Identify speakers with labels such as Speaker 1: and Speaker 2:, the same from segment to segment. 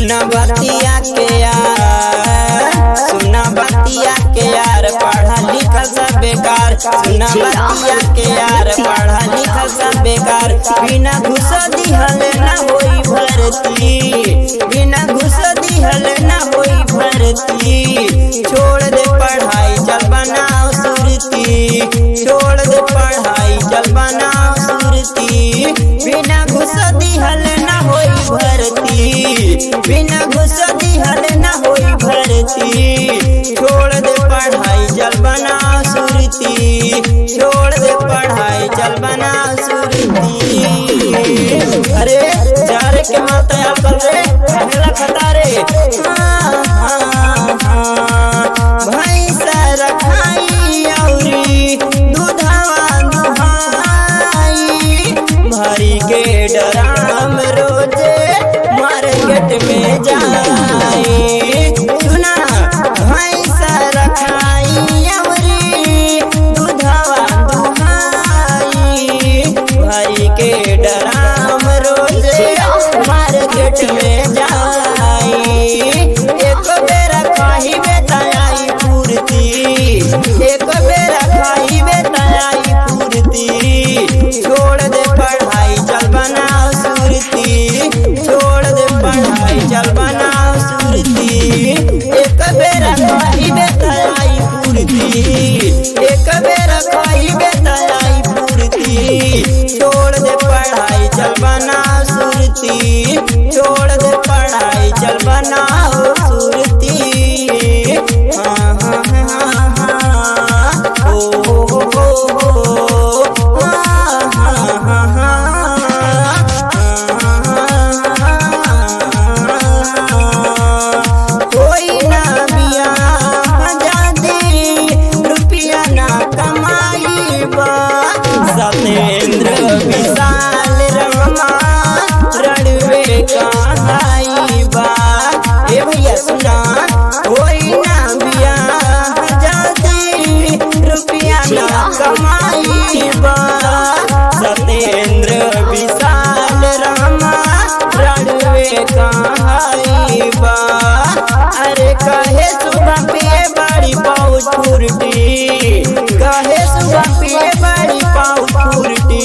Speaker 1: सुना बतिया के यार, सुना बतिया के यार, पढ़ा लिखा सब बेकार। सुना बतिया के यार, पढ़ा लिखा सब बेकार। बिना घुस दिहल ना होई भर्ती, बिना घुस दिहल ना होई भर्ती। छोड़ दे पढ़ाई चल बनाओ सुरती, छोड़ दे पढ़ाई चल बनाओ सुरती। बिना घुस दिहल ना होई भर्ती, बिना घुस दिहल ना होई भर्ती। छोड़ दे पढ़ाई चल बनाओ सुरती, छोड़ दे पढ़ाई चल बनाओ सुरती। अरे जारे के माता यार कर रे कहला खता रे। भैंसा रखाई औरी दूधवा दुहाई, भरी के डराम रोजे मार्केट में जाई। सुना भैंसा रखाई औरी दूधवा दुहाई, भरी के डराम रोजे मार्केट में जाई। एक बेरा खाही बेताई पूर्ति, एक बेरा खाही बेताई पूर्ति। छोड़ दे पढ़ाई चल बनाओ सुरती, छोड़ दे पढ़ाई चल बनाओ सुरती। एक बेरा खाही बेताई पूर्ति, एक बेरा खाही बेताई पूर्ति। छोड़ दे पढ़ाई चल बनाओ सुरती, छोड़ दे पढ़ाई चल बनाओ सुरती। हाँ हाँ हाँ हाँ ओ हो हाँ हाँ हाँ कोई ना बियाह जादी रुपया ना कमाई बा। सतेंद्र विशाल रमा रणवे कहाई बा। ए भैया सुना कोई ना बियाह जादी रुपया ना कमाई बा। सतेंद्र विशाल रमा रणवे कहाई बा। अरे कहे सुबह पिए बड़ी पाउच फुर्ती, कहे सुबह पिए बड़ी पाउच फुर्ती।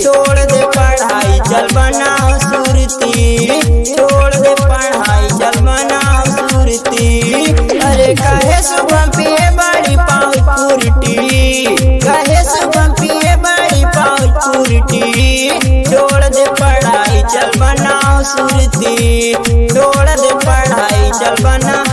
Speaker 1: छोड़ दे पढ़ाई चल बनाओ सुरती, छोड़ दे पढ़ाई चल बनाओ सुरती। अरे कहे सुबह पिए बड़ी पाउच फुर्ती, कहे सुबह पिए बड़ी पाउच फुर्ती। छोड़ दे पढ़ाई चल बनाओ सुरती, छोड़ दे पढ़ाई चल बनाओ